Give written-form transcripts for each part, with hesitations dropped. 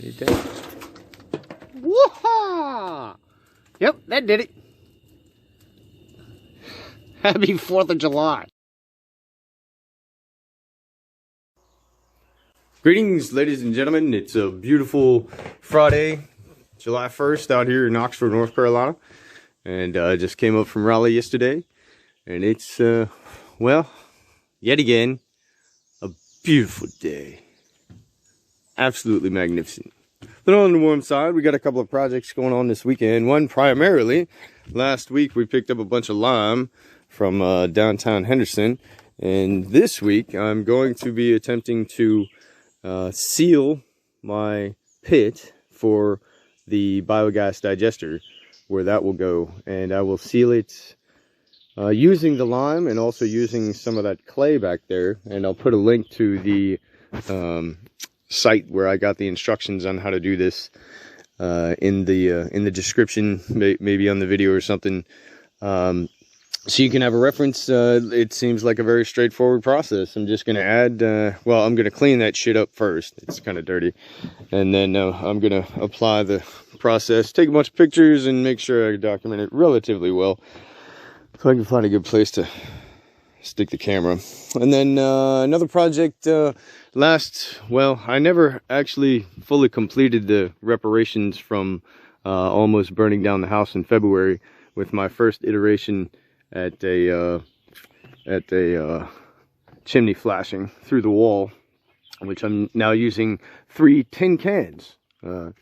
Right there. Woo-ha! Yep, that did it. Happy 4th of July. Greetings, ladies and gentlemen. It's a beautiful Friday, July 1st, out here in Oxford, North Carolina. And I just came up from Raleigh yesterday. And it's, well, yet again, a beautiful day. Absolutely magnificent. But on the warm side, we got a couple of projects going on this weekend. One primarily, last week we picked up a bunch of lime from downtown Henderson. And this week I'm going to be attempting to seal my pit for the biogas digester, where that will go. And I will seal it using the lime and also using some of that clay back there. And I'll put a link to the site where I got the instructions on how to do this in the description, maybe on the video or something, so you can have a reference. It seems like a very straightforward process. I'm just going to add, well, I'm going to clean that shit up first. It's kind of dirty. And then I'm going to apply the process, take a bunch of pictures, and make sure I document it relatively well, so I can find a good place to stick the camera. And then another project, I never actually fully completed the reparations from almost burning down the house in February with my first iteration at a chimney flashing through the wall, which I'm now using 3 tin cans,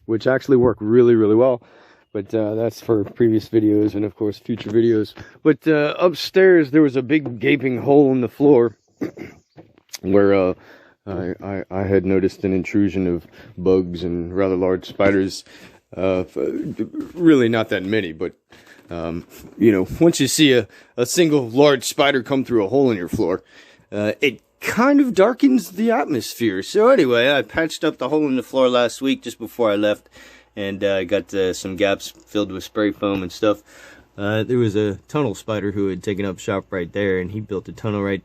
which actually work really, really well. But that's for previous videos and, of course, future videos. But upstairs, there was a big gaping hole in the floor where I had noticed an intrusion of bugs and rather large spiders. Really not that many, but, you know, once you see a single large spider come through a hole in your floor, it kind of darkens the atmosphere. So anyway, I patched up the hole in the floor last week just before I left. And I got some gaps filled with spray foam and stuff. There was a tunnel spider who had taken up shop right there, and he built a tunnel right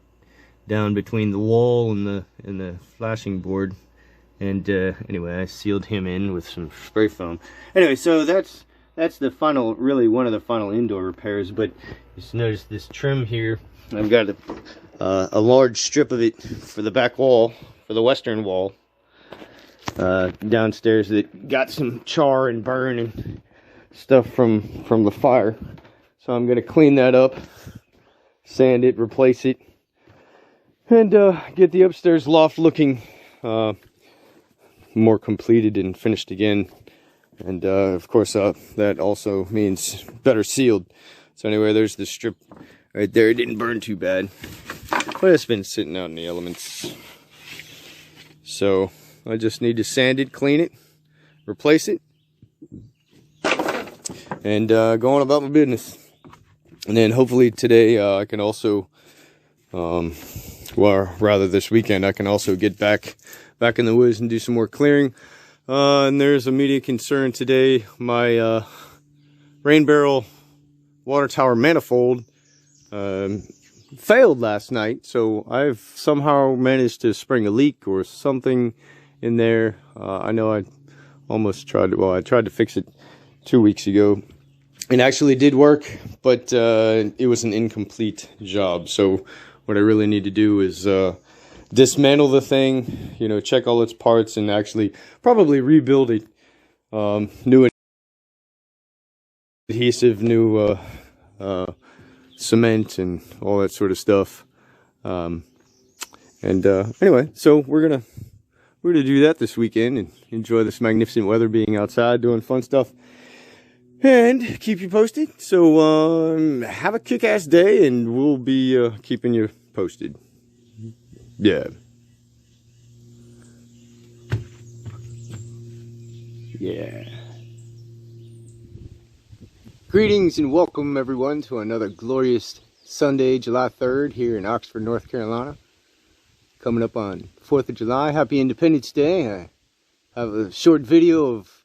down between the wall and the flashing board. And anyway, I sealed him in with some spray foam. Anyway, so that's the final, really one of the final indoor repairs. But just notice this trim here. I've got a large strip of it for the back wall, for the western wall. Downstairs that got some char and burn and stuff from the fire. So I'm going to clean that up, sand it, replace it, and get the upstairs loft looking more completed and finished again. And of course that also means better sealed. So anyway, there's the strip right there. It didn't burn too bad, but it's been sitting out in the elements. So I just need to sand it, clean it, replace it, and go on about my business. And then hopefully today I can also, well, rather this weekend, I can also get back in the woods and do some more clearing. And there's immediate concern today. My rain barrel water tower manifold failed last night, so I've somehow managed to spring a leak or something in there. I know I almost tried to, I tried to fix it 2 weeks ago. It actually did work, but it was an incomplete job. So what I really need to do is dismantle the thing, you know, check all its parts, and actually probably rebuild it. New adhesive, new cement, and all that sort of stuff. Anyway, so we're gonna do that this weekend and enjoy this magnificent weather, being outside, doing fun stuff, and keep you posted. So have a kick-ass day, and we'll be keeping you posted. Yeah. Yeah. Greetings and welcome everyone to another glorious Sunday, July 3rd here in Oxford, North Carolina. Coming up on 4th of July. Happy Independence Day. I have a short video of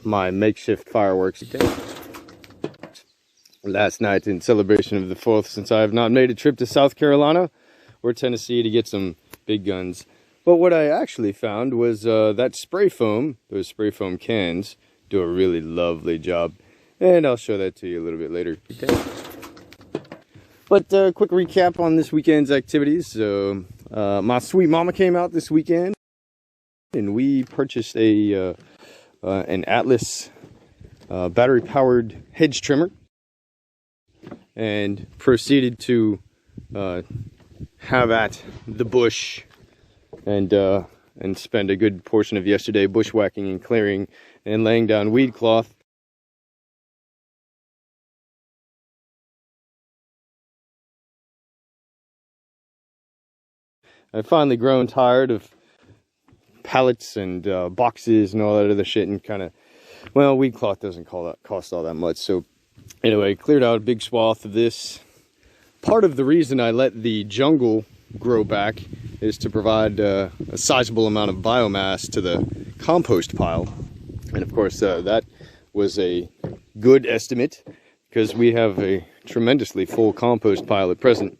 my makeshift fireworks last night in celebration of the 4th, since I have not made a trip to South Carolina or Tennessee to get some big guns. But what I actually found was that spray foam, those spray foam cans, do a really lovely job. And I'll show that to you a little bit later. But quick recap on this weekend's activities. So my sweet mama came out this weekend, and we purchased an Atlas battery-powered hedge trimmer, and proceeded to have at the bush and spend a good portion of yesterday bushwhacking and clearing and laying down weed cloth. I've finally grown tired of pallets and boxes and all that other shit, and kind of, well, weed cloth doesn't cost all that much. So anyway, cleared out a big swath of this. Part of the reason I let the jungle grow back is to provide a sizable amount of biomass to the compost pile. And of course, that was a good estimate, because we have a tremendously full compost pile at present.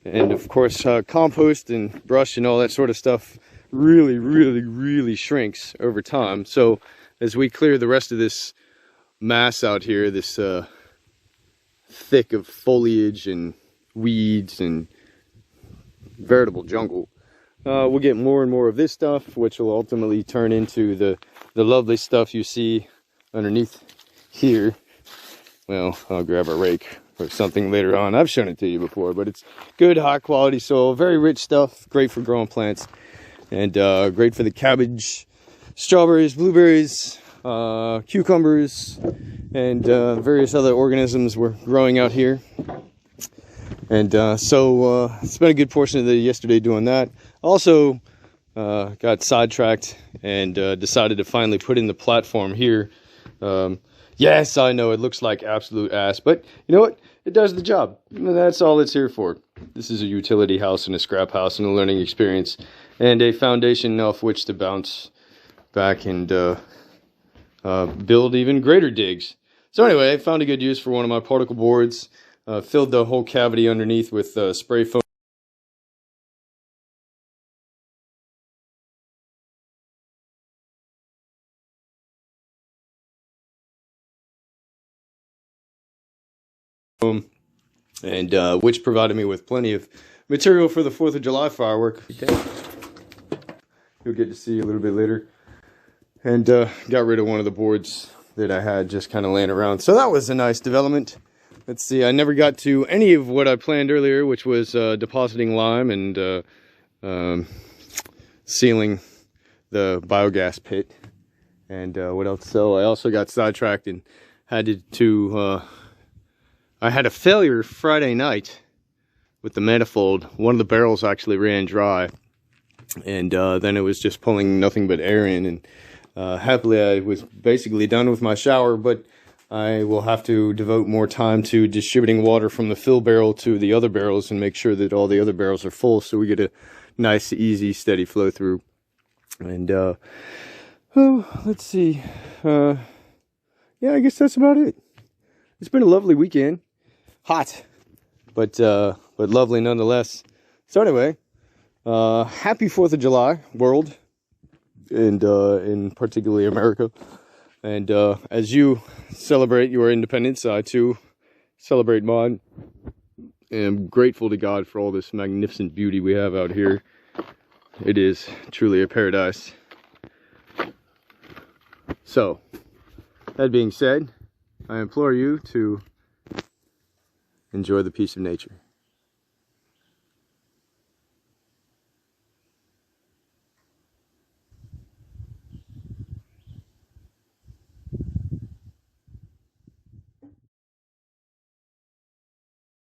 And of course, compost and brush and all that sort of stuff really shrinks over time. So as we clear the rest of this mass out here, this thick of foliage and weeds and veritable jungle, we'll get more and more of this stuff, which will ultimately turn into the lovely stuff you see underneath here. Well, I'll grab a rake or something later on. I've shown it to you before, but it's good, high quality soil, very rich stuff, great for growing plants, and great for the cabbage, strawberries, blueberries, cucumbers, and various other organisms we're growing out here. And so spent a good portion of the yesterday doing that. Also got sidetracked and decided to finally put in the platform here. Yes, I know it looks like absolute ass, but you know what? It does the job. And that's all it's here for. This is a utility house and a scrap house and a learning experience, and a foundation off which to bounce back and build even greater digs. So anyway, I found a good use for one of my particle boards. Filled the whole cavity underneath with spray foam. And which provided me with plenty of material for the 4th of July firework. You'll get to see a little bit later. And got rid of one of the boards that I had just kind of laying around. So that was a nice development. Let's see, I never got to any of what I planned earlier, which was depositing lime and sealing the biogas pit. And what else? So I also got sidetracked and had to I had a failure Friday night with the manifold. One of the barrels actually ran dry, and then it was just pulling nothing but air in. And happily, I was basically done with my shower, but I will have to devote more time to distributing water from the fill barrel to the other barrels and make sure that all the other barrels are full, so we get a nice, easy, steady flow through. And oh, let's see. Yeah, I guess that's about it. It's been a lovely weekend. Hot, but lovely nonetheless. So anyway, happy 4th of July, world, and in particularly America. And as you celebrate your independence, I too celebrate mine. And I'm grateful to God for all this magnificent beauty we have out here. It is truly a paradise. So, that being said, I implore you to enjoy the peace of nature.